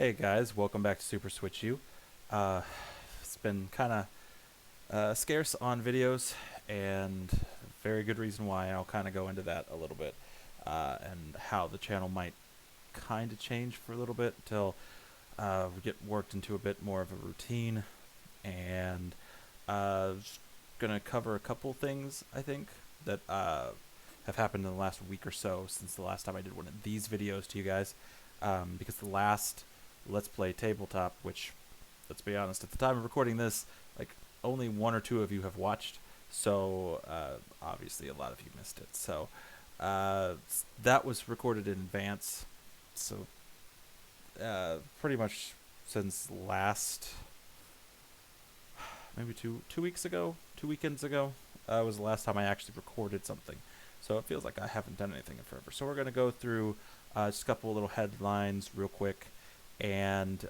Hey guys, welcome back to Super Switch U. It's been kind of scarce on videos, and very good reason why. I'll kind of go into that a little bit, and how the channel might kind of change for a little bit until we get worked into a bit more of a routine. And just gonna cover a couple things I think that have happened in the last week or so since the last time I did one of these videos to you guys, because the last Let's Play Tabletop, which, let's be honest, at the time of recording this, like, only one or two of you have watched, so obviously a lot of you missed it. So that was recorded in advance, so pretty much since last, maybe two weeks ago, 2 weekends ago, was the last time I actually recorded something. So it feels like I haven't done anything in forever. So we're going to go through just a couple of little headlines real quick, and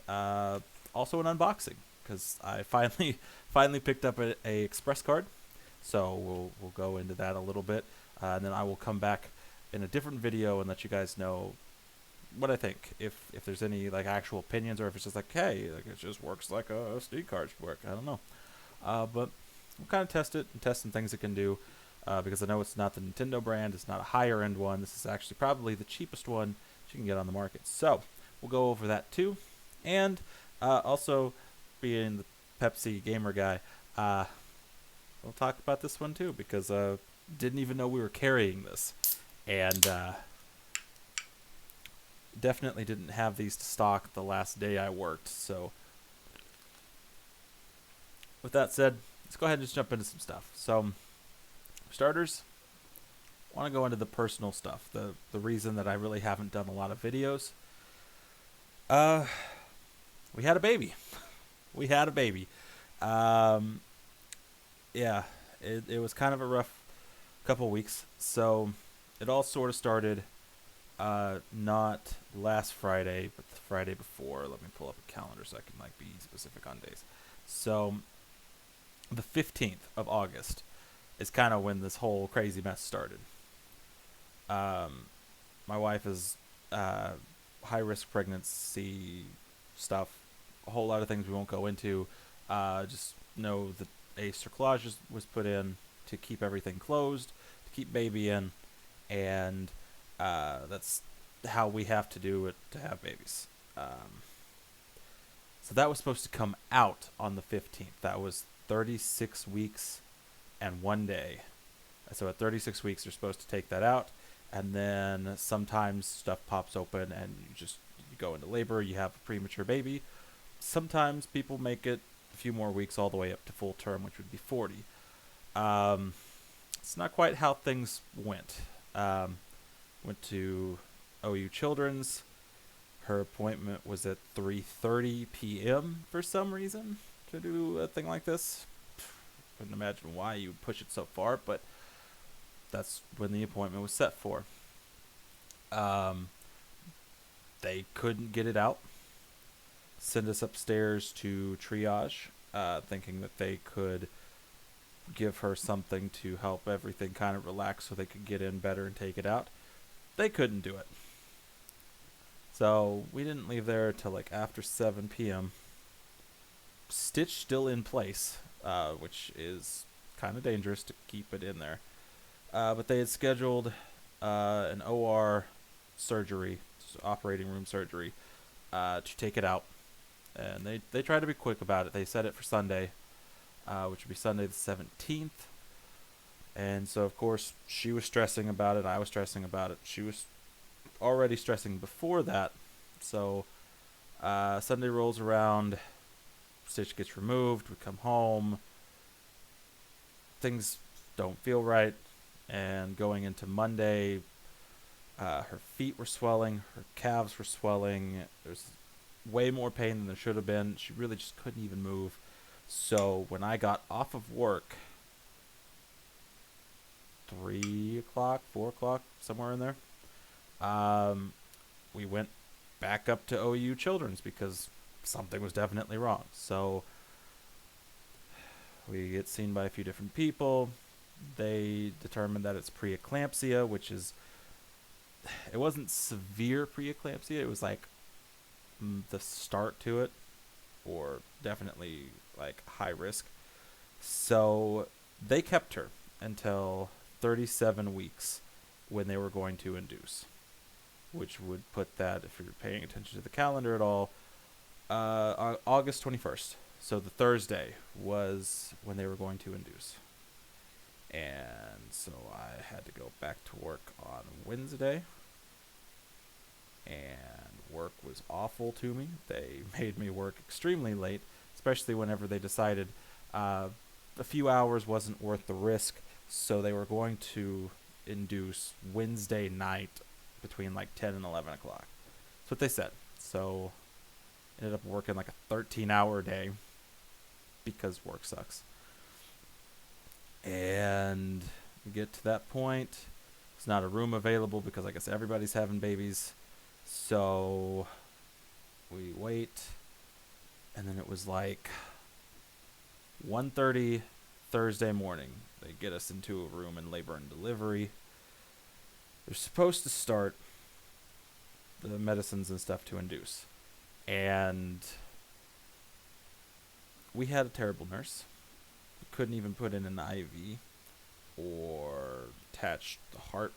also an unboxing, because I finally picked up a Express card. So we'll go into that a little bit, and then I will come back in a different video and let you guys know what I think. If there's any like actual opinions, or if it's just like, hey, like it just works like a SD card should work. I don't know. But we'll kind of test it and test some things it can do, because I know it's not the Nintendo brand. It's not a higher end one. This is actually probably the cheapest one you can get on the market. So we'll go over that too. And also, being the Pepsi gamer guy, we'll talk about this one too, because didn't even know we were carrying this. And definitely didn't have these to stock the last day I worked. So with that said, let's go ahead and just jump into some stuff. So, for starters, I want to go into the personal stuff. The reason that I really haven't done a lot of videos. We had a baby. We had a baby. Yeah, it was kind of a rough couple weeks. So it all sort of started not last Friday, but the Friday before. Let me pull up a calendar so I can like be specific on days. So the 15th of August is kind of when this whole crazy mess started. My wife is high risk pregnancy stuff, a whole lot of things we won't go into. Just know that a cerclage was put in to keep everything closed, to keep baby in, and that's how we have to do it to have babies. So that was supposed to come out on the 15th. That was 36 weeks and 1 day. So at 36 weeks, you're supposed to take that out, and then sometimes stuff pops open and you go into labor, you have a premature baby. Sometimes people make it a few more weeks all the way up to full term, which would be 40. It's not quite how things went. Went to OU Children's. Her appointment was at 3:30 p.m. for some reason to do a thing like this. Couldn't imagine why you would push it so far, but that's when the appointment was set for. They couldn't get it out. Send us upstairs to triage, thinking that they could give her something to help everything kind of relax so they could get in better and take it out. They couldn't do it. So we didn't leave there till like after 7 p.m. Stitch still in place, which is kind of dangerous to keep it in there. But they had scheduled an OR surgery, operating room surgery, to take it out. And they tried to be quick about it. They set it for Sunday, which would be Sunday the 17th. And so, of course, she was stressing about it. I was stressing about it. She was already stressing before that. So Sunday rolls around. Stitch gets removed. We come home. Things don't feel right. And going into Monday, her feet were swelling. Her calves were swelling. There's way more pain than there should have been. She really just couldn't even move. So when I got off of work, 3 o'clock, 4 o'clock, somewhere in there, we went back up to OU Children's because something was definitely wrong. So we get seen by a few different people. They determined that it's preeclampsia, which is, it wasn't severe preeclampsia. It was like the start to it, or definitely like high risk. So they kept her until 37 weeks when they were going to induce, which would put that, if you're paying attention to the calendar at all, August 21st. So the Thursday was when they were going to induce. And so I had to go back to work on Wednesday. And work was awful to me. They made me work extremely late, especially whenever they decided a few hours wasn't worth the risk. So they were going to induce Wednesday night between like 10 and 11 o'clock. That's what they said. So ended up working like a 13-hour day because work sucks. And we get to that point. There's not a room available because I guess everybody's having babies. So we wait. And then it was like 1:30 Thursday morning. They get us into a room in labor and delivery. They're supposed to start the medicines and stuff to induce. And we had a terrible nurse. Couldn't even put in an IV or attach the heart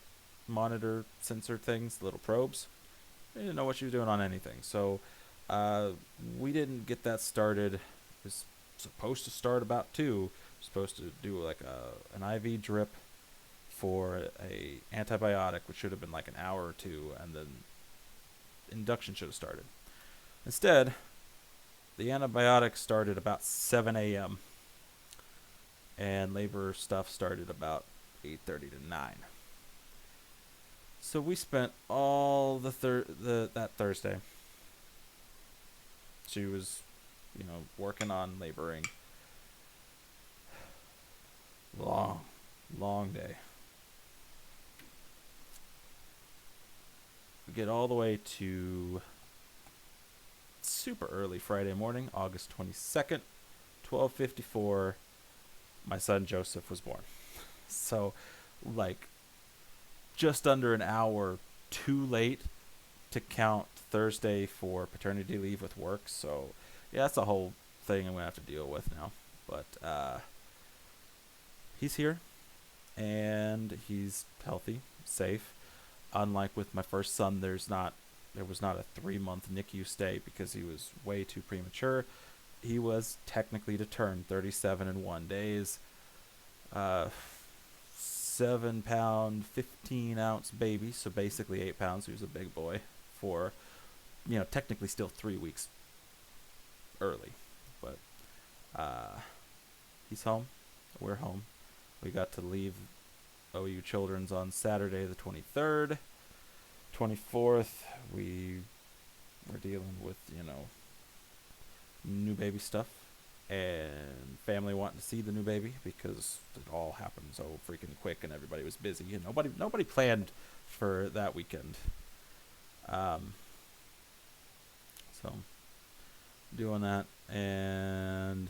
monitor sensor things, little probes. They didn't know what she was doing on anything. So we didn't get that started. It was supposed to start about 2. Supposed to do like an IV drip for a antibiotic, which should have been like an hour or 2, and then induction should have started. Instead, the antibiotic started about 7 a.m. and labor stuff started about 8:30 to 9. So we spent all that Thursday. She was, working on laboring. Long day. We get all the way to super early Friday morning, August 22nd, 12:54. My son Joseph was born. So, like, just under an hour too late to count Thursday for paternity leave with work. So, yeah, that's a whole thing I'm going to have to deal with now. But he's here, and he's healthy, safe. Unlike with my first son, there was not a 3-month NICU stay because he was way too premature. He was technically to turn 37 in 1 days. 7-pound, 15-ounce baby, so basically 8 pounds. He was a big boy for, technically still 3 weeks early. But he's home. We're home. We got to leave OU Children's on Saturday the 23rd. 24th, we were dealing with, new baby stuff and family wanting to see the new baby because it all happened so freaking quick and everybody was busy and nobody planned for that weekend. So doing that, and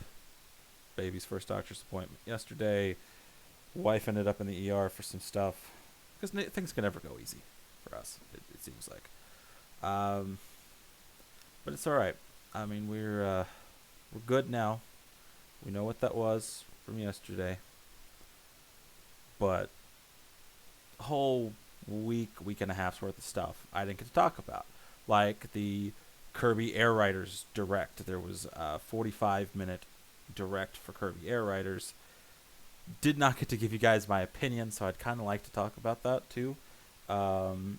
baby's first doctor's appointment yesterday. Wife ended up in the ER for some stuff because things can never go easy for us, it seems like. But it's all right. I mean, we're good now. We know what that was from yesterday. But a whole week and a half's worth of stuff I didn't get to talk about. Like the Kirby Air Riders Direct. There was a 45-minute Direct for Kirby Air Riders. Did not get to give you guys my opinion, so I'd kind of like to talk about that too. And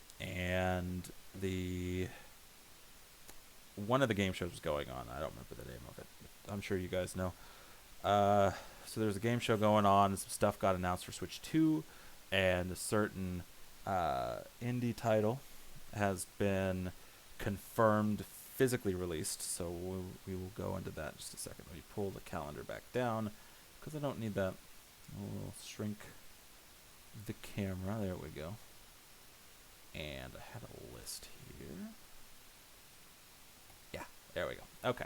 one of the game shows was going on. I don't remember the name of it. I'm sure you guys know. So there's a game show going on, and some stuff got announced for Switch 2, and a certain indie title has been confirmed physically released. So we will go into that in just a second. Let me pull the calendar back down because I don't need that. We'll shrink the camera. There we go. And I had a list here. Yeah, there we go. Okay.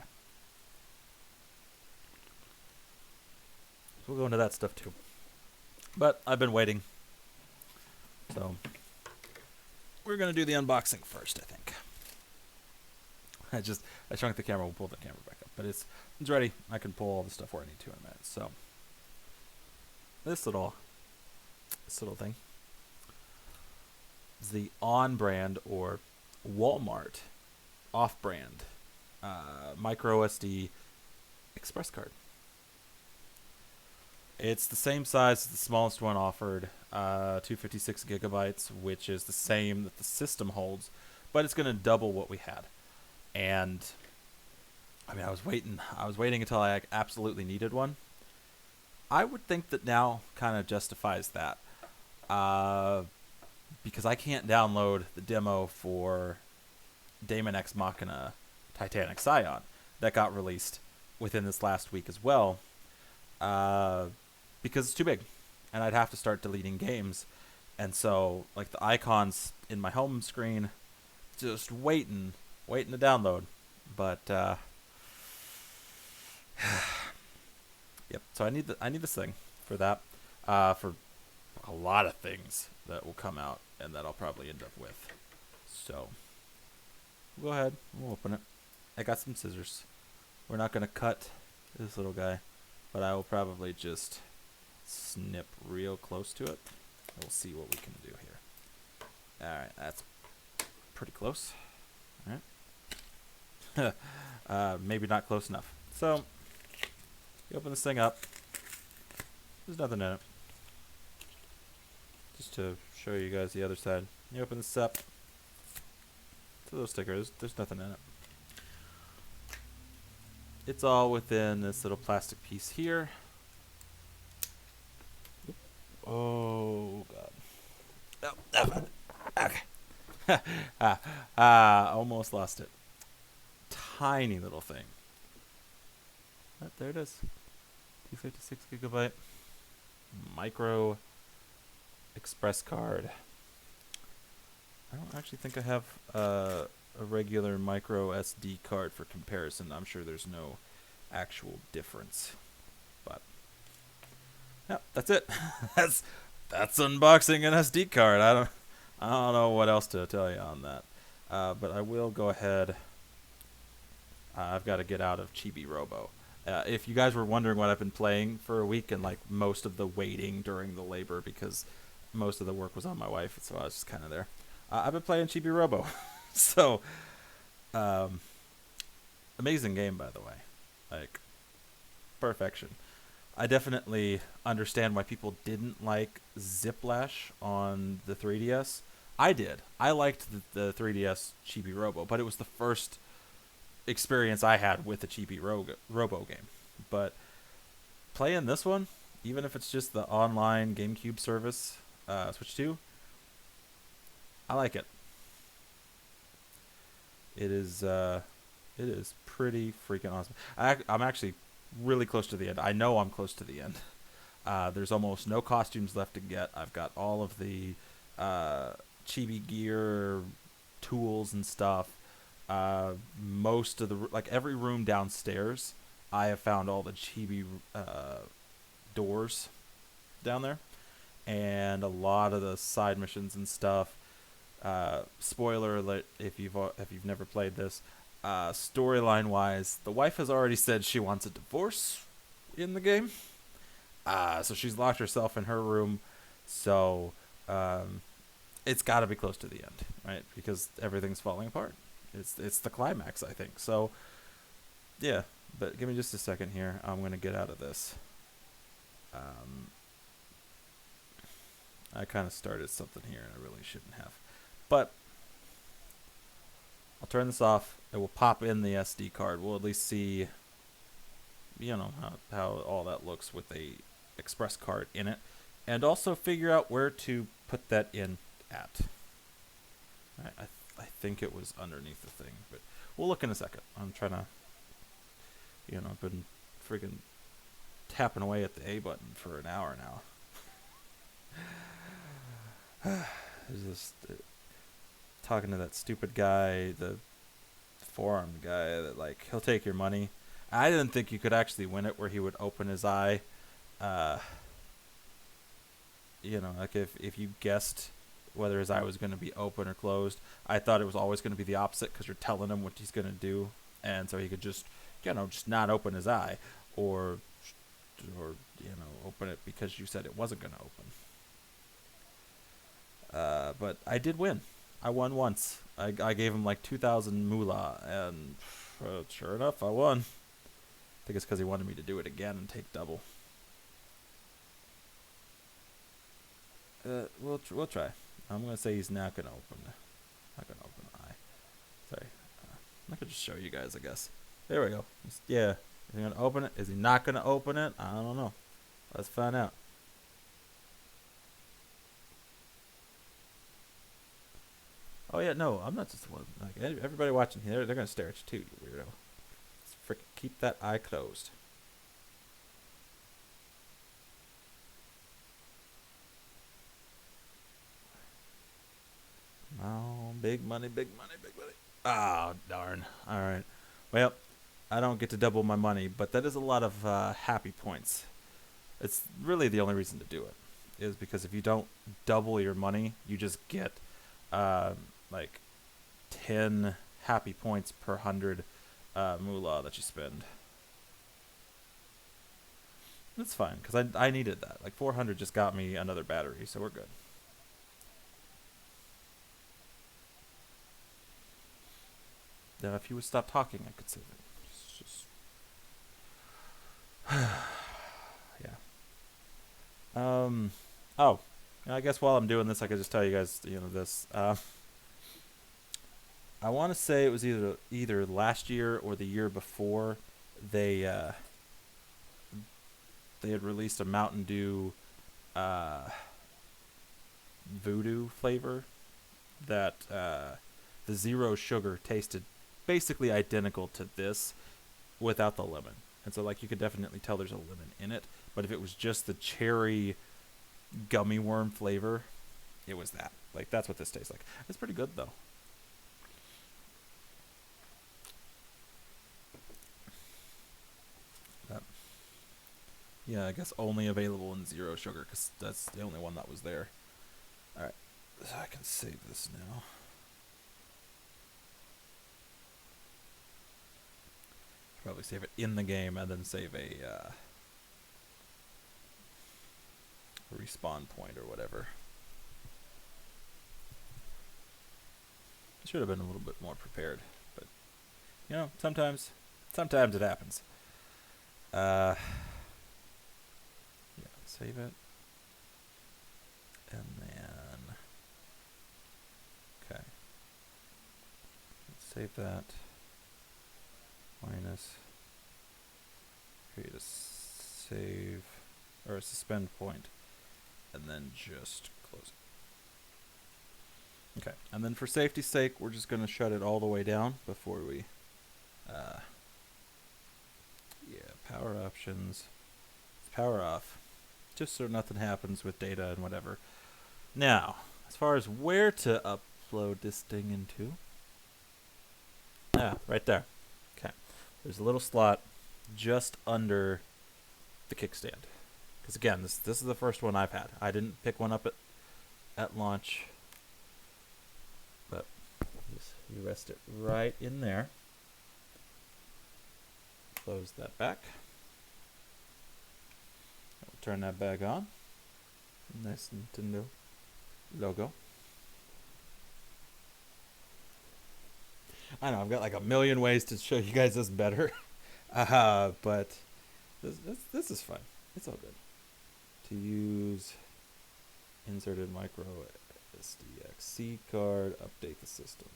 So we'll go into that stuff too. But I've been waiting. So we're going to do the unboxing first, I think. I shrunk the camera. We'll pull the camera back up, but it's ready. I can pull all the stuff where I need to in a minute. So this little thing is the on brand or Walmart off brand MicroSD express card. It's the same size as the smallest one offered, 256 gigabytes, which is the same that the system holds, but it's going to double what we had. And I mean, I was waiting until I absolutely needed one. I would think that now kind of justifies that, because I can't download the demo for Daemon X Machina Titanic Scion that got released within this last week as well, because it's too big, and I'd have to start deleting games, and so like the icons in my home screen, just waiting to download, but yep. So I need this thing for that, for a lot of things that will come out and that I'll probably end up with. So go ahead, we'll open it. I got some scissors. We're not gonna cut this little guy, but I will probably just snip real close to it. And we'll see what we can do here. All right, that's pretty close. All right. Maybe not close enough. So you open this thing up. There's nothing in it. Just to show you guys the other side. You open this up. It's a little sticker. There's nothing in it. It's all within this little plastic piece here. Oh god. Oh, okay. Almost lost it. Tiny little thing. But there it is. 256 gigabyte micro express card. I don't actually think I have a regular micro SD card for comparison. I'm sure there's no actual difference, but yeah, that's it. that's unboxing an SD card. I don't know what else to tell you on that, but I will go ahead. I've got to get out of Chibi Robo. If you guys were wondering what I've been playing for a week, and like most of the waiting during the labor because most of the work was on my wife, so I was just kind of there. I've been playing Chibi Robo. So, amazing game, by the way. Like, perfection. I definitely understand why people didn't like Ziplash on the 3DS. I did. I liked the 3DS Chibi Robo, but it was the first experience I had with a Chibi Robo game. But playing this one, even if it's just the online GameCube service, Switch 2, I like it. It is pretty freaking awesome. I'm actually really close to the end. I know I'm close to the end. There's almost no costumes left to get. I've got all of the chibi gear, tools and stuff. Most of the, like every room downstairs, I have found all the chibi doors down there, and a lot of the side missions and stuff. Spoiler alert if you've never played this. Storyline wise, the wife has already said she wants a divorce in the game. So she's locked herself in her room. So it's got to be close to the end, right? Because everything's falling apart. It's the climax, I think. So yeah, but give me just a second here. I'm gonna get out of this. I kind of started something here and I really shouldn't have. But I'll turn this off. It will pop in the SD card. We'll at least see, you know, how all that looks with a express card in it, and also figure out where to put that in at. I think it was underneath the thing, but we'll look in a second. I'm trying to, you know, I've been freaking tapping away at the A button for an hour now. Just talking to that stupid guy, the forum guy, that like he'll take your money. I didn't think you could actually win it where he would open his eye. You know, like if you guessed whether his eye was going to be open or closed. I thought it was always going to be the opposite because you're telling him what he's going to do, and so he could just, just not open his eye, or open it because you said it wasn't going to open. But I did win. I won once. I gave him like 2,000 moolah, and sure enough, I won. I think it's because he wanted me to do it again and take double. We'll try. I'm gonna say he's not gonna open the eye. Sorry. I could just show you guys, I guess. There we go. Yeah. Is he gonna open it? Is he not gonna open it? I don't know. Let's find out. Oh yeah, no, I'm not just the one. Like everybody watching here, they're gonna stare at you too, you weirdo. Let's freaking keep that eye closed. Oh, big money, big money, big money. Oh, darn. All right. Well, I don't get to double my money, but that is a lot of happy points. It's really the only reason to do it, is because if you don't double your money, you just get like 10 happy points per 100 moolah that you spend. That's fine, because I needed that. Like 400 just got me another battery, so we're good. Now, if you would stop talking, I could save it. It's just yeah. Oh, I guess while I'm doing this, I could just tell you guys, this. I want to say it was either last year or the year before they had released a Mountain Dew Voodoo flavor that the zero sugar tasted basically identical to this without the lemon. And so like you could definitely tell there's a lemon in it, but if it was just the cherry gummy worm flavor, it was that. Like that's what this tastes like. It's pretty good though. Yeah, I guess only available in zero sugar because that's the only one that was there. Alright, so I can save this now. Probably save it in the game and then save a respawn point or whatever. I should have been a little bit more prepared, but sometimes it happens. Yeah, save it, and then okay, save that. Minus, create a save, or a suspend point, and then just close it. Okay, and then for safety's sake, we're just going to shut it all the way down before we, power options, power off, just so nothing happens with data and whatever. Now, as far as where to upload this thing into, right there. There's a little slot just under the kickstand. Because again, this is the first one I've had. I didn't pick one up at launch. But you rest it right in there. Close that back. We'll turn that back on. Nice Nintendo logo. I know, I've got like a million ways to show you guys this better. But this is fun. It's all good. To use inserted micro SDXC card, update the system.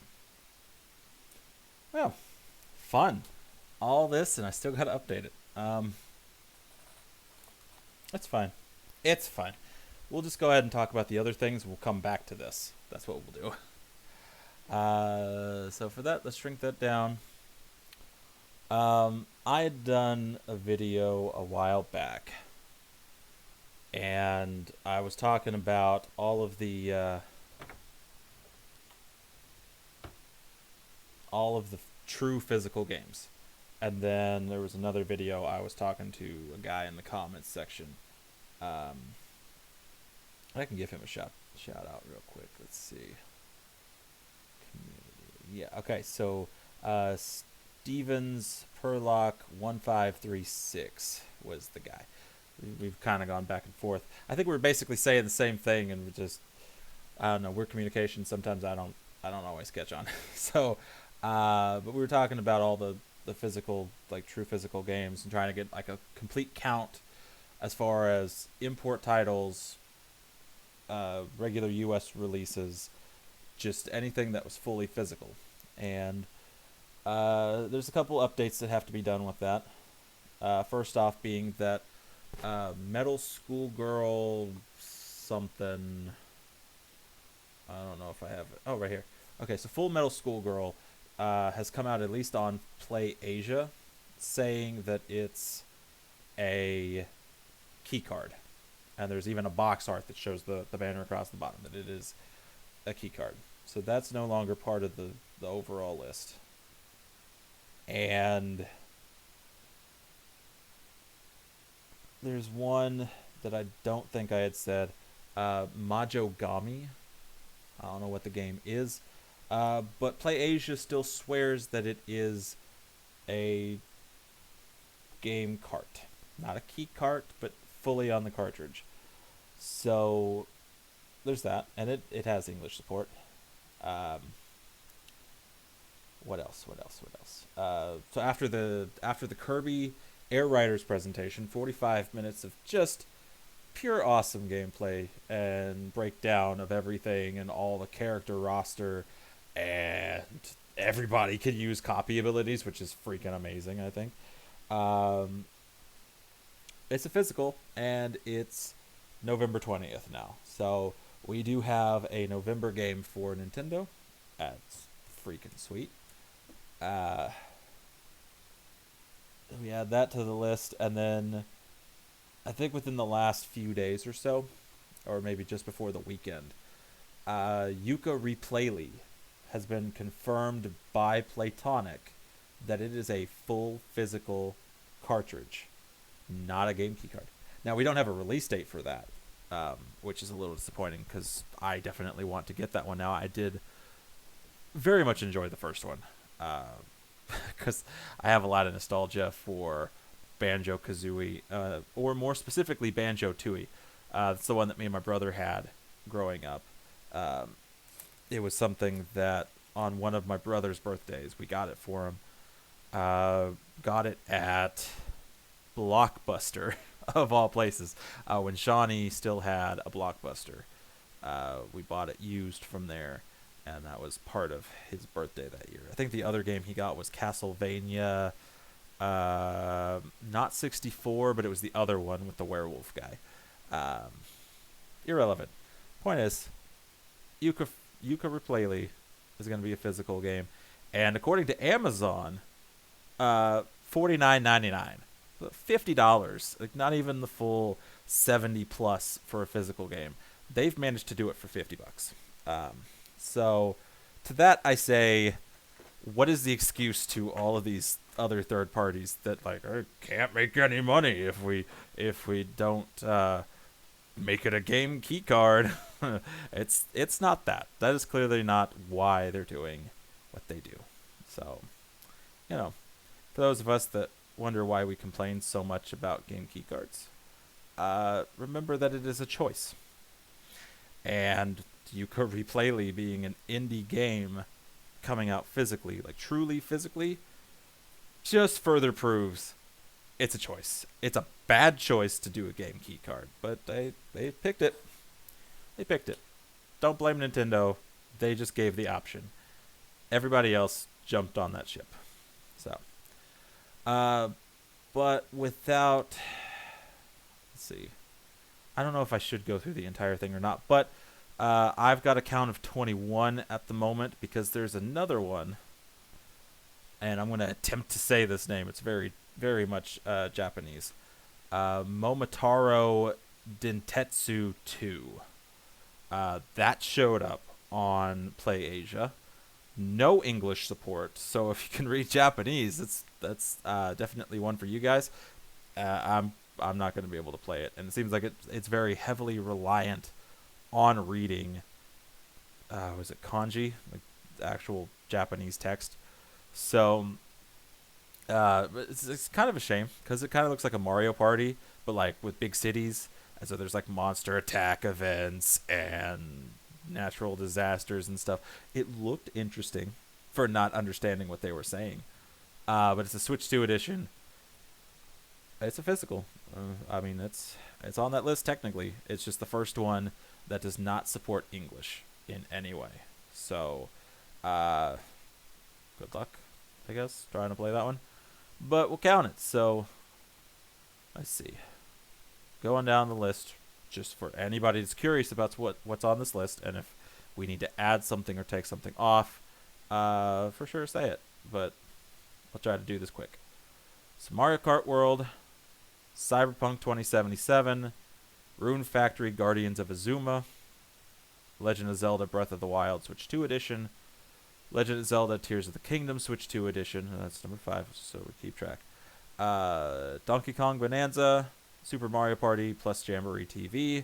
Well, fun. All this and I still got to update it. That's fine. It's fine. We'll just go ahead and talk about the other things. We'll come back to this. That's what we'll do. So for that, let's shrink that down. I had done a video a while back, and I was talking about all of the true physical games. And then there was another video I was talking to a guy in the comments section. I can give him a shout shout out real quick. Let's see. Community. Yeah. Okay. So, Stevens Perlock 1536 was the guy. We've kind of gone back and forth. I think we're basically saying the same thing, and we're just, I don't know. We're communication. Sometimes I don't always catch on. So, but we were talking about all the physical, like true physical games, and trying to get like a complete count as far as import titles, regular U.S. releases, just anything that was fully physical. And there's a couple updates that have to be done with that. First off, being that Metal Schoolgirl something. I don't know if I have it. Oh, right here. Okay, so Full Metal Schoolgirl has come out at least on Play Asia, saying that it's a key card. And there's even a box art that shows the banner across the bottom that it is a key card. So that's no longer part of the overall list. And there's one that I don't think I had said. Majogami. I don't know what the game is. But Play Asia still swears that it is a game cart. Not a key cart, but fully on the cartridge. So there's that. And it has English support. What else? So after the Kirby Air Riders presentation, 45 minutes of just pure awesome gameplay and breakdown of everything and all the character roster, and everybody can use copy abilities, which is freaking amazing, I think. It's a physical, and it's November 20th now. So we do have a November game for Nintendo. That's freaking sweet. We add that to the list, and then I think within the last few days or so, or maybe just before the weekend, Yuka Replayly has been confirmed by Playtonic that it is a full physical cartridge, not a game key card. Now, we don't have a release date for that, which is a little disappointing because I definitely want to get that one now. I did very much enjoy the first one because I have a lot of nostalgia for Banjo-Kazooie, or more specifically Banjo-Tooie. It's the one that me and my brother had growing up. It was something that on one of my brother's birthdays, we got it for him. Got it at Blockbuster, of all places, when Shawnee still had a Blockbuster. We bought it used from there, and that was part of his birthday that year. I think the other game he got was Castlevania, not 64, but it was the other one with the werewolf guy. Irrelevant. Point is, Yuka Replayly is going to be a physical game, and according to Amazon, $49.99, $50, like not even the full 70 plus for a physical game. They've managed to do it for $50. So to that I say, what is the excuse to all of these other third parties that like can't make any money if we don't make it a game key card? It's not that. That is clearly not why they're doing what they do. So, for those of us that wonder why we complain so much about game key cards, remember that it is a choice. And Yuka Replayly being an indie game coming out physically, like truly physically, just further proves it's a choice. It's a bad choice to do a game key card, but they picked it. They picked it. Don't blame Nintendo. They just gave the option. Everybody else jumped on that ship. So, but without, let's see. I don't know if I should go through the entire thing or not, but I've got a count of 21 at the moment because there's another one, and I'm going to attempt to say this name. It's very, very much Japanese. Momotaro Dentetsu 2. That showed up on Play Asia. No English support, so if you can read Japanese, that's definitely one for you guys. I'm not going to be able to play it, and it seems like it's very heavily reliant on reading, was it kanji, like the actual Japanese text. So it's kind of a shame because it kind of looks like a Mario Party, but like with big cities. And so there's like monster attack events and natural disasters and stuff. It looked interesting for not understanding what they were saying. But it's a Switch 2 edition. It's a physical. I mean, it's on that list technically. It's just the first one that does not support English in any way. So, good luck, I guess, trying to play that one. But we'll count it. So, let's see. Going down the list, just for anybody that's curious about what's on this list, and if we need to add something or take something off, for sure say it. But I'll try to do this quick. So Mario Kart World, Cyberpunk 2077, Rune Factory Guardians of Azuma, Legend of Zelda Breath of the Wild Switch 2 Edition, Legend of Zelda Tears of the Kingdom Switch 2 Edition, that's number 5, so we keep track. Donkey Kong Bonanza, Super Mario Party plus Jamboree TV,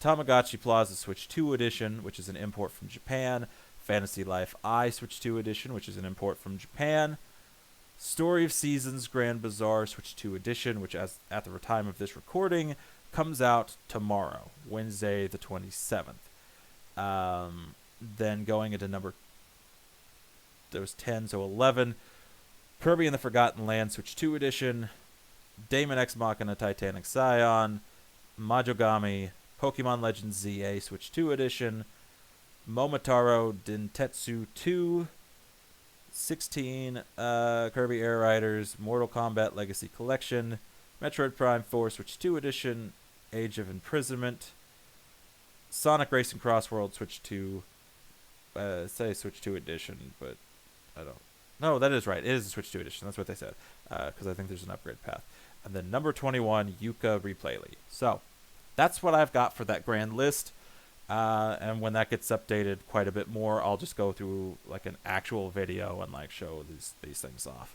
Tamagotchi Plaza Switch 2 Edition, which is an import from Japan, Fantasy Life I Switch 2 Edition, which is an import from Japan, Story of Seasons Grand Bazaar Switch 2 Edition, which at the time of this recording comes out tomorrow, Wednesday the 27th. Then going into there was 10, so 11, Kirby and the Forgotten Land Switch 2 Edition, Daemon X Machina Titanic Scion, Majogami, Pokemon Legends ZA Switch 2 Edition, Momotaro Dentetsu 2, 16 Kirby Air Riders, Mortal Kombat Legacy Collection, Metroid Prime 4 Switch 2 Edition, Age of Imprisonment, Sonic Racing Cross World Switch 2, say Switch 2 Edition, but I don't. No, that is right. It is a Switch 2 Edition. That's what they said, because I think there's an upgrade path. And then number 21, Yuka Replay League. So that's what I've got for that grand list. And when that gets updated quite a bit more, I'll just go through like an actual video and like show these things off.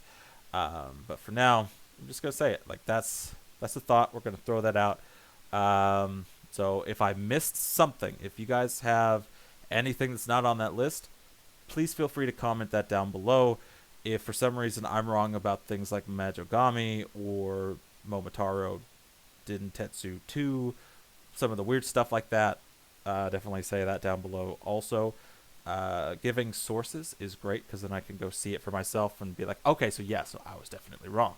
But for now, I'm just gonna say it. Like that's the thought. We're gonna throw that out. So if I missed something, if you guys have anything that's not on that list, please feel free to comment that down below. If for some reason I'm wrong about things like Majogami or Momotaro Dentetsu 2, some of the weird stuff like that, definitely say that down below. Also, giving sources is great because then I can go see it for myself and be like, okay, so yeah, so I was definitely wrong.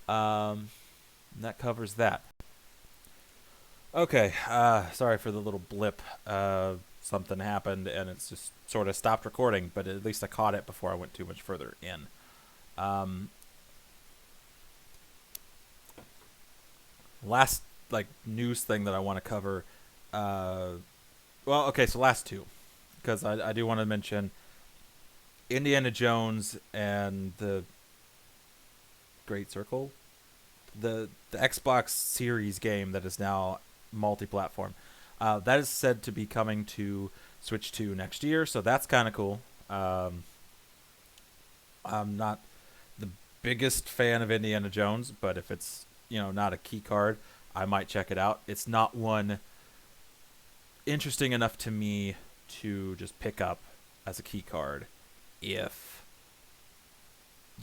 And that covers that. Okay, sorry for the little blip. Something happened and it's just sort of stopped recording, but at least I caught it before I went too much further in. Last like news thing that I want to cover. So last two, because I do want to mention Indiana Jones and the Great Circle, the Xbox Series game that is now multi-platform. That is said to be coming to Switch 2 next year, so that's kind of cool. I'm not the biggest fan of Indiana Jones, but if it's not a key card, I might check it out. It's not one interesting enough to me to just pick up as a key card if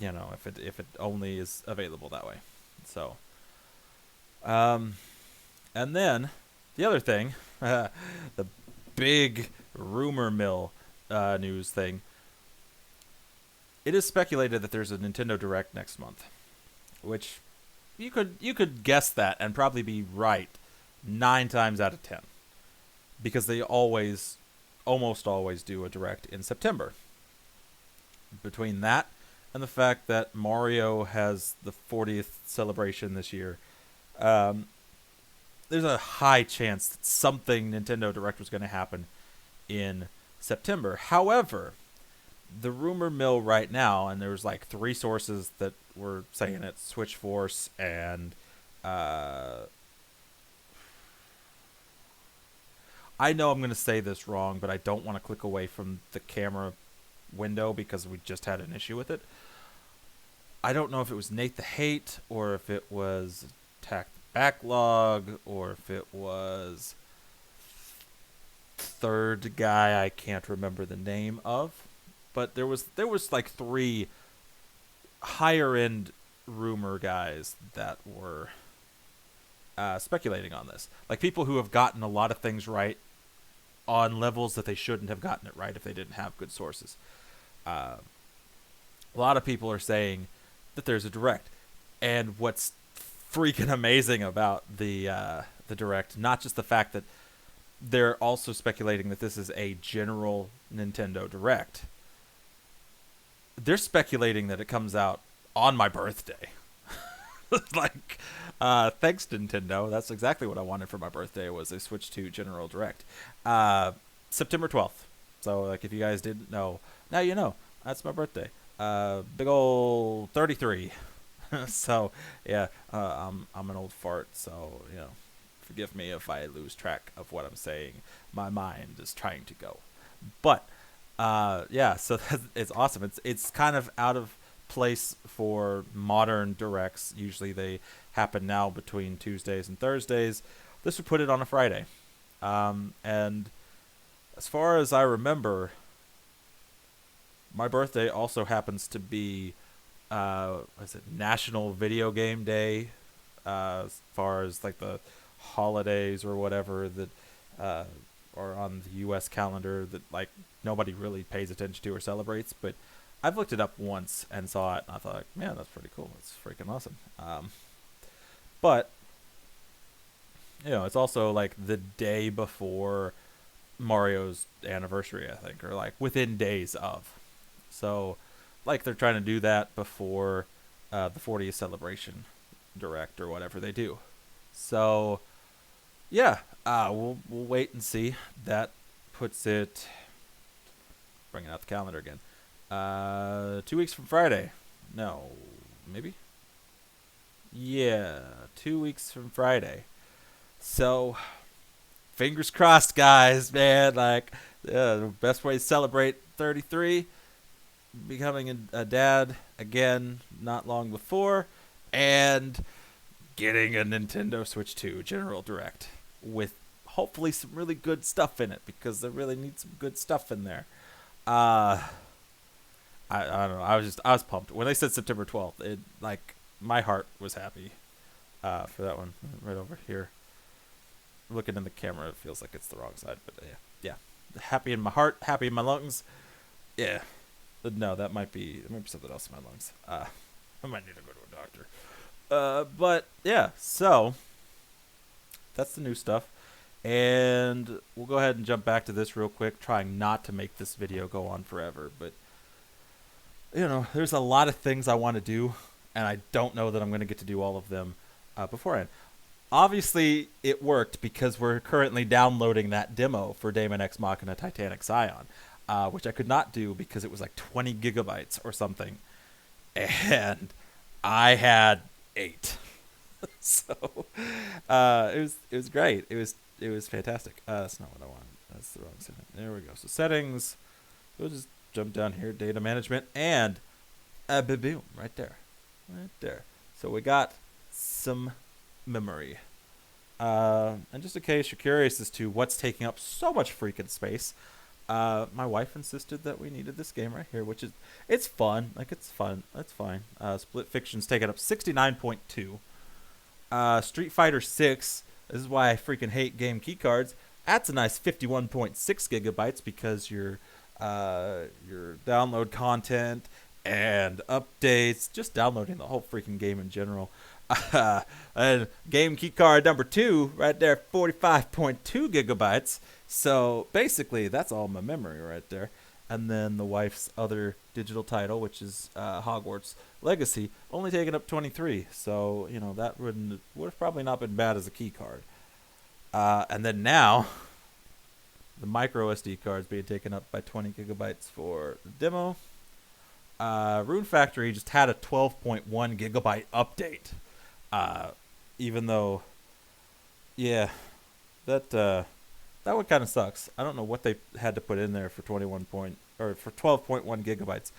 it only is available that way. So, and then the other thing, the big rumor mill news thing. It is speculated that there's a Nintendo Direct next month, which you could guess that and probably be right 9 times out of 10, because they almost always do a Direct in September. Between that and the fact that Mario has the 40th celebration this year, there's a high chance that something Nintendo Direct was going to happen in September. However, the rumor mill right now, and there's like 3 sources that were saying it, Switch Force and I know I'm going to say this wrong, but I don't want to click away from the camera window because we just had an issue with it. I don't know if it was Nate the Hate or if it was Attack the Backlog or if it was third guy I can't remember the name of, but there was like three higher end rumor guys that were speculating on this, like people who have gotten a lot of things right on levels that they shouldn't have gotten it right if they didn't have good sources. Uh, a lot of people are saying that there's a direct, and what's freaking amazing about the direct, not just the fact that they're also speculating that this is a general Nintendo Direct. They're speculating that it comes out on my birthday. Like, thanks Nintendo. That's exactly what I wanted for my birthday, was a Switch 2 General Direct. September 12th. So, like, if you guys didn't know, now you know. That's my birthday. Big ol' 33. So, yeah, I'm an old fart, so, forgive me if I lose track of what I'm saying. My mind is trying to go. But, yeah, so it's awesome. It's kind of out of place for modern directs. Usually they happen now between Tuesdays and Thursdays. This would put it on a Friday. And as far as I remember, my birthday also happens to be National Video Game Day, as far as like the holidays or whatever that are on the U.S. calendar that like nobody really pays attention to or celebrates. But I've looked it up once and saw it, and I thought, man, that's pretty cool. It's freaking awesome. But it's also like the day before Mario's anniversary, I think, or like within days of. So, like, they're trying to do that before the 40th celebration direct or whatever they do. So, yeah, we'll wait and see. That puts it. Bringing out the calendar again. 2 weeks from Friday. No, maybe. Yeah, 2 weeks from Friday. So, fingers crossed, guys, man. Like, the best way to celebrate 33, becoming a dad again not long before, and getting a Nintendo Switch 2 General Direct with hopefully some really good stuff in it, because they really need some good stuff in there. I don't know. I was pumped when they said September 12th. It, like, my heart was happy for that one right over here. Looking in the camera, it feels like it's the wrong side, but yeah. Happy in my heart, happy in my lungs. Yeah. No, that might be something else in my lungs. I might need to go to a doctor. But yeah, so that's the new stuff. And we'll go ahead and jump back to this real quick, trying not to make this video go on forever. But, there's a lot of things I want to do, and I don't know that I'm going to get to do all of them beforehand. Obviously, it worked because we're currently downloading that demo for Daemon X Machina Titanic Scion, which I could not do because it was like 20 gigabytes or something, and I had 8. So it was great. It was fantastic. That's not what I wanted. That's the wrong setting. There we go. So settings. We'll just jump down here. Data management and boom, right there. So we got some memory. And just in case you're curious as to what's taking up so much freaking space, my wife insisted that we needed this game right here, which is, it's fun. Like, it's fun. That's fine. Split Fiction's taking up 69.2. Street Fighter 6. This is why I freaking hate game keycards. That's a nice 51.6 gigabytes because your download content and updates, just downloading the whole freaking game in general. And game keycard number 2 right there, 45.2 gigabytes. So basically that's all my memory right there. And then the wife's other digital title, which is Hogwarts Legacy, only taking up 23. So that would have probably not been bad as a key card. And then now the MicroSD card's being taken up by 20 gigabytes for the demo. Rune Factory just had a 12.1 gigabyte update. Even though, yeah, that one kind of sucks. I don't know what they had to put in there for 12.1 gigabytes,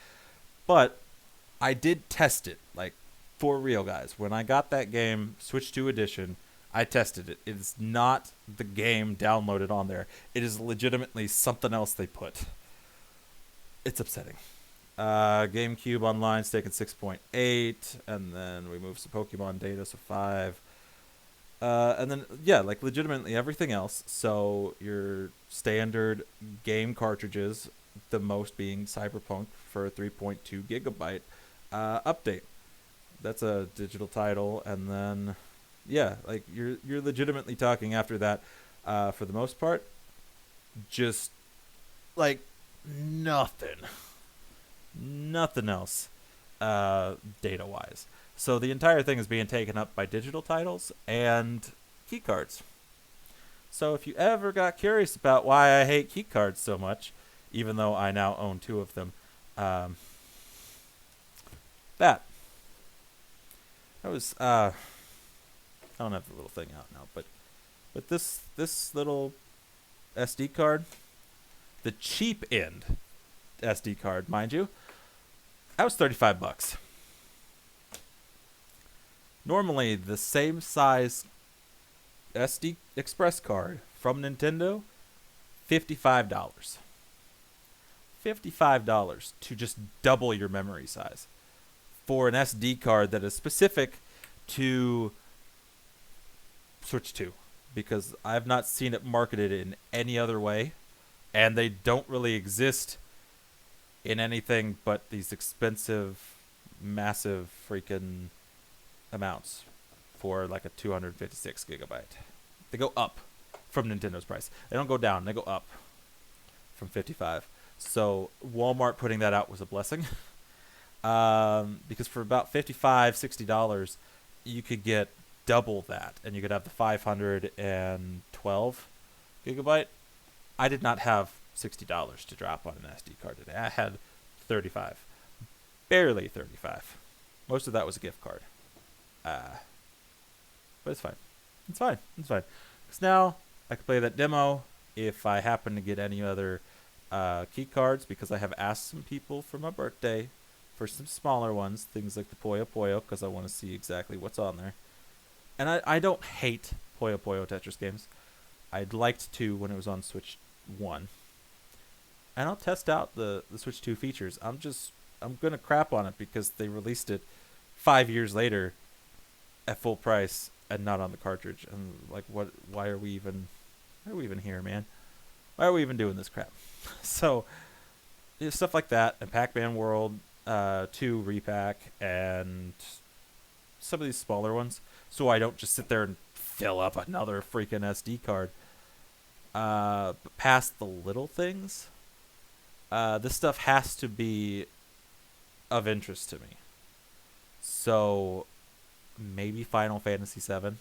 but I did test it, like, for real, guys. When I got that game, Switch 2 edition, I tested it. It is not the game downloaded on there. It is legitimately something else they put. It's upsetting. GameCube Online taking 6.8, and then we move some Pokemon data, so 5. And then, yeah, like legitimately everything else. So your standard game cartridges, the most being Cyberpunk for a 3.2 gigabyte update. That's a digital title, and then, yeah, like you're legitimately talking after that, for the most part, just like nothing else, data wise. So the entire thing is being taken up by digital titles and keycards. So if you ever got curious about why I hate keycards so much, even though I now own 2 of them, that was I don't have the little thing out now, but this little SD card, the cheap end SD card, mind you, that was $35. Normally, the same size SD Express card from Nintendo, $55. $55 to just double your memory size for an SD card that is specific to Switch 2, because I've not seen it marketed in any other way, and they don't really exist in anything but these expensive, massive freaking amounts for like a 256 gigabyte. They go up from Nintendo's price. They don't go down. They go up from 55. So Walmart putting that out was a blessing. Because for about $55, $60, you could get double that, and you could have the 512 gigabyte. I did not have $60 to drop on an SD card today. I had 35, barely 35. Most of that was a gift card. But it's fine. It's fine. Because now I can play that demo if I happen to get any other key cards, because I have asked some people for my birthday for some smaller ones, things like the Puyo Puyo, because I want to see exactly what's on there. And I don't hate Puyo Puyo Tetris games. I'd liked to when it was on Switch 1. And I'll test out the Switch 2 features. I'm going to crap on it because they released it 5 years later at full price and not on the cartridge. And like, why are we even here, man? Why are we even doing this crap? So, stuff like that, and Pac-Man World 2 repack, and some of these smaller ones, so I don't just sit there and fill up another freaking SD card. But past the little things, this stuff has to be of interest to me. So maybe Final Fantasy VII.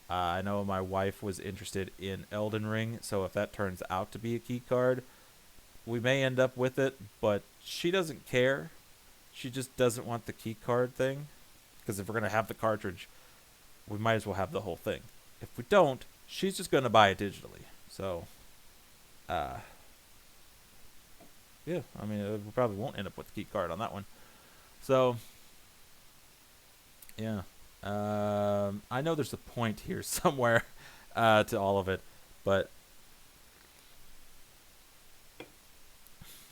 I know my wife was interested in Elden Ring, so if that turns out to be a key card, we may end up with it, but she doesn't care. She just doesn't want the key card thing, because if we're going to have the cartridge, we might as well have the whole thing. If we don't, she's just going to buy it digitally. So, yeah, I mean, we probably won't end up with the key card on that one. So, yeah. I know there's a point here somewhere to all of it, but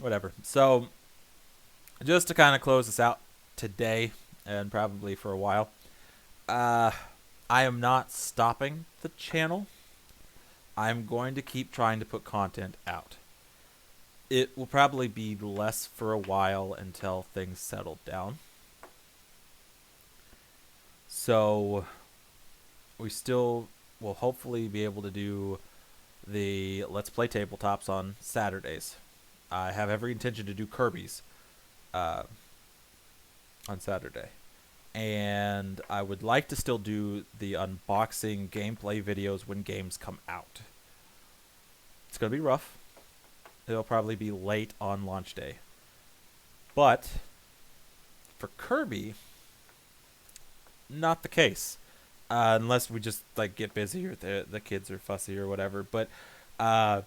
whatever. So, just to kind of close this out today, and probably for a while, I am not stopping the channel. I'm going to keep trying to put content out. It will probably be less for a while until things settle down. So, we still will hopefully be able to do the Let's Play tabletops on Saturdays. I have every intention to do Kirby's on Saturday. And I would like to still do the unboxing gameplay videos when games come out. It's going to be rough. It'll probably be late on launch day. But for Kirby, not the case. Unless we just like get busy or the kids are fussy or whatever. But I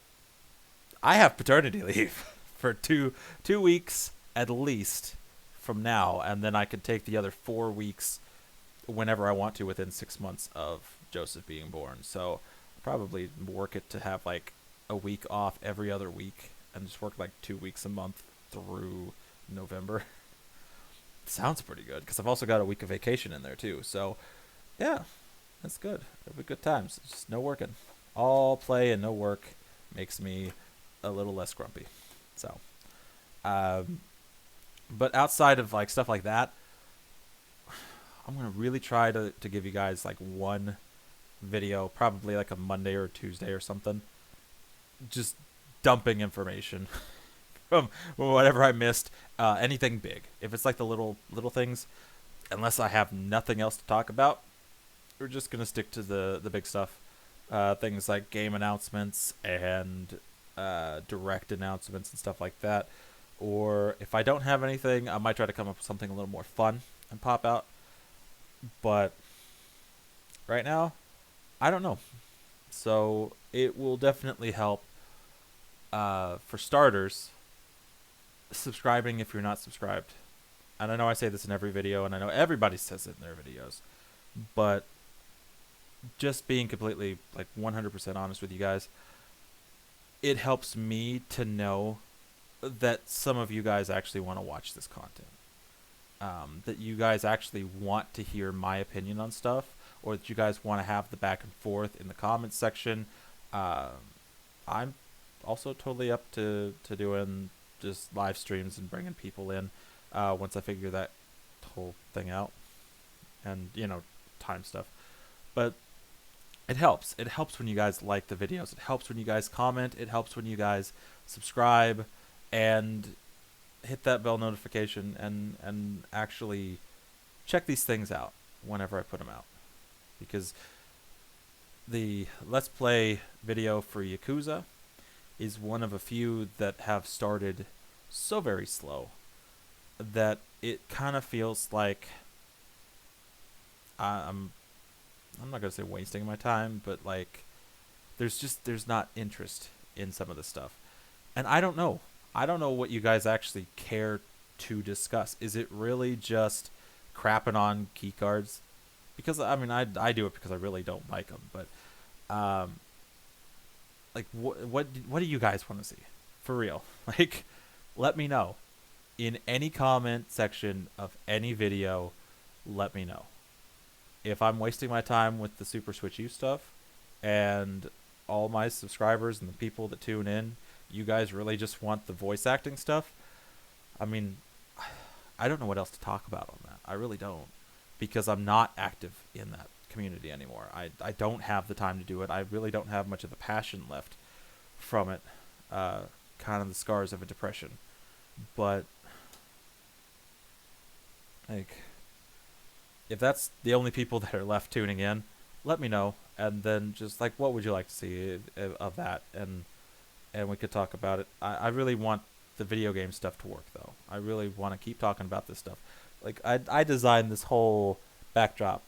have paternity leave for two weeks at least from now, and then I could take the other 4 weeks whenever I want to within 6 months of Joseph being born. So I'll probably work it to have like a week off every other week and just work like 2 weeks a month through November. Sounds pretty good because I've also got a week of vacation in there too. So yeah, that's good. It'll be good times. Just no working. All play and no work makes me a little less grumpy. So, but outside of like stuff like that, I'm gonna really try to give you guys like one video, probably like a Monday or Tuesday or something, just dumping information from whatever I missed. Anything big. If it's like the little things, unless I have nothing else to talk about, we're just gonna stick to the big stuff. Things like game announcements and direct announcements and stuff like that. Or if I don't have anything, I might try to come up with something a little more fun and pop out. But right now, I don't know. So it will definitely help. For starters, subscribing if you're not subscribed. And I know I say this in every video, and I know everybody says it in their videos. But just being completely, like, 100% honest with you guys, it helps me to know that some of you guys actually want to watch this content. That you guys actually want to hear my opinion on stuff, or that you guys want to have the back and forth in the comments section. I'm also totally up to doing just live streams and bringing people in once I figure that whole thing out, and time stuff. But it helps. It helps when you guys like the videos. It helps when you guys comment. It helps when you guys subscribe and hit that bell notification and actually check these things out whenever I put them out. Because the Let's Play video for Yakuza is one of a few that have started so very slow that it kind of feels like I'm not going to say wasting my time, but like there's not interest in some of the stuff. And I don't know. I don't know what you guys actually care to discuss. Is it really just crapping on key cards? Because I mean, I do it because I really don't like them. But like what do you guys want to see? For real? Like, let me know in any comment section of any video. Let me know if I'm wasting my time with the Super Switch U stuff, and all my subscribers and the people that tune in, you guys really just want the voice acting stuff. I mean, I don't know what else to talk about on that. I really don't, because I'm not active in that community anymore. I don't have the time to do it. I really don't have much of a passion left from it. Kind of the scars of a depression. But like, if that's the only people that are left tuning in, let me know, and then just like, what would you like to see of that, and we could talk about it. I really want the video game stuff to work, though. I really want to keep talking about this stuff. Like, I designed this whole backdrop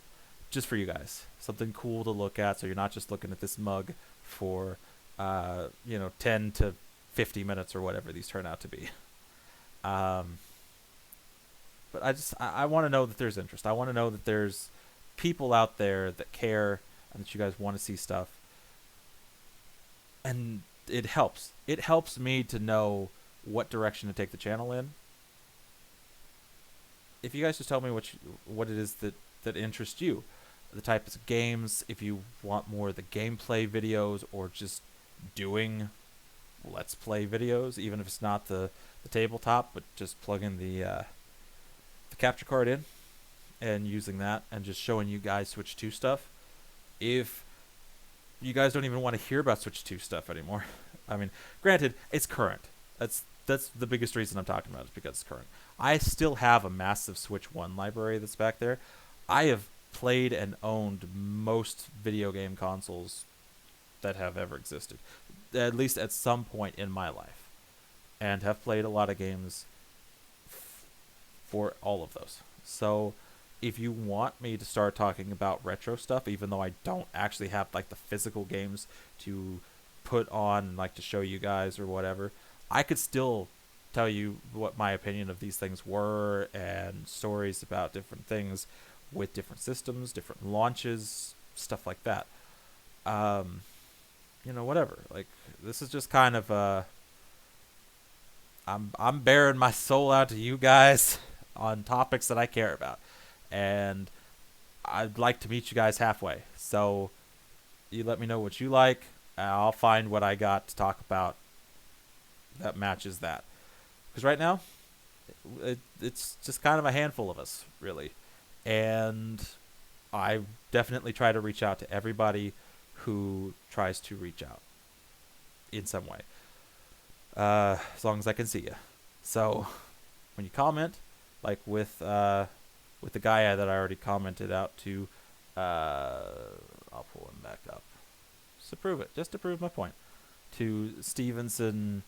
just for you guys. Something cool to look at, so you're not just looking at this mug for 10 to 50 minutes or whatever these turn out to be. But I want to know that there's interest. I want to know that there's people out there that care and that you guys want to see stuff. And it helps. It helps me to know what direction to take the channel in. If you guys just tell me what it is that interests you, the types of games, if you want more of the gameplay videos, or just doing Let's Play videos, even if it's not the tabletop, but just plugging the capture card in and using that and just showing you guys Switch 2 stuff. If you guys don't even want to hear about Switch 2 stuff anymore, I mean, granted, it's current. That's the biggest reason I'm talking about, is because it's current. I still have a massive Switch 1 library that's back there. I have played and owned most video game consoles that have ever existed, at least at some point in my life, and have played a lot of games for all of those. So if you want me to start talking about retro stuff, even though I don't actually have like the physical games to put on and like to show you guys or whatever, I could still tell you what my opinion of these things were, and stories about different things with different systems, different launches, stuff like that. Whatever. Like, this is just kind of I'm bearing my soul out to you guys on topics that I care about, and I'd like to meet you guys halfway. So you let me know what you like, and I'll find what I got to talk about that matches that. Because right now, it's just kind of a handful of us, really, and I definitely try to reach out to everybody who tries to reach out in some way, as long as I can see you. So when you comment, like with the guy that I already commented out to, I'll pull him back up just to prove it, just to prove my point. To Stevenson,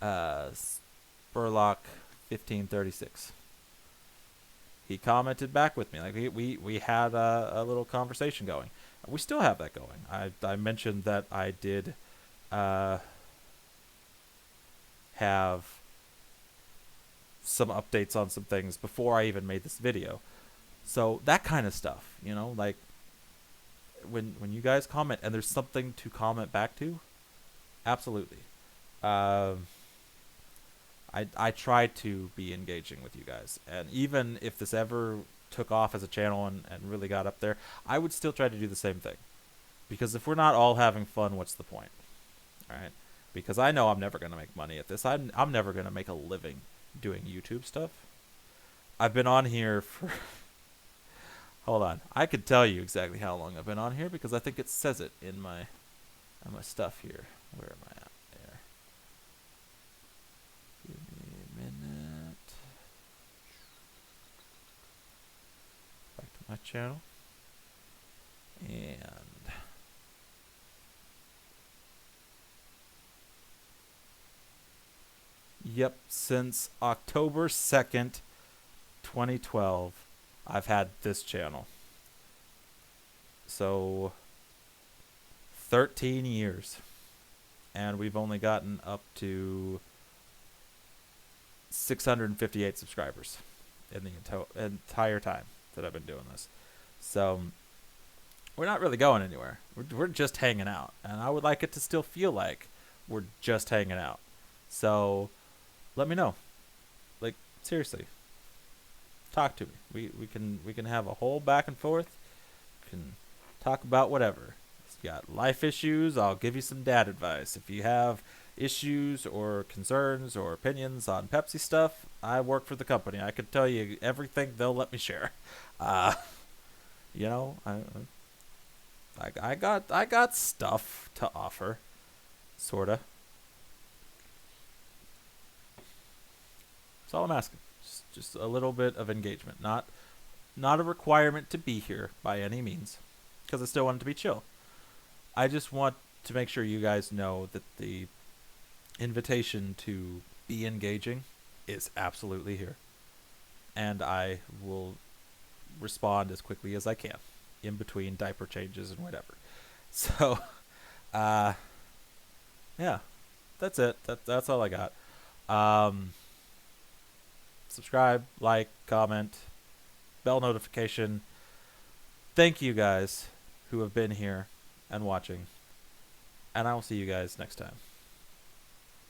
Spurlock 1536. He commented back with me. Like we had a little conversation going. We still have that going. I mentioned that I did have some updates on some things before I even made this video. So that kind of stuff, like when you guys comment and there's something to comment back to, absolutely. I try to be engaging with you guys, and even if this ever took off as a channel and really got up there, I would still try to do the same thing. Because if we're not all having fun, what's the point? All right? Because I know I'm never going to make money at this. I'm never going to make a living doing YouTube stuff. I've been on here for... Hold on. I could tell you exactly how long I've been on here because I think it says it in my stuff here. Where am I at? There. Give me a minute. Back to my channel. And... Yep, since October 2nd, 2012, I've had this channel. So, 13 years. And we've only gotten up to 658 subscribers in the entire time that I've been doing this. So, we're not really going anywhere. We're just hanging out. And I would like it to still feel like we're just hanging out. So... let me know. Like, seriously. Talk to me. We can have a whole back and forth. We can talk about whatever. If you got life issues, I'll give you some dad advice. If you have issues or concerns or opinions on Pepsi stuff, I work for the company. I could tell you everything they'll let me share. I got stuff to offer, sorta. That's all I'm asking. Just a little bit of engagement. Not a requirement to be here by any means, because I still want it to be chill. I just want to make sure you guys know that the invitation to be engaging is absolutely here. And I will respond as quickly as I can in between diaper changes and whatever. So, yeah, that's it. That's all I got. Subscribe, like, comment, bell notification. Thank you guys who have been here and watching. And I will see you guys next time.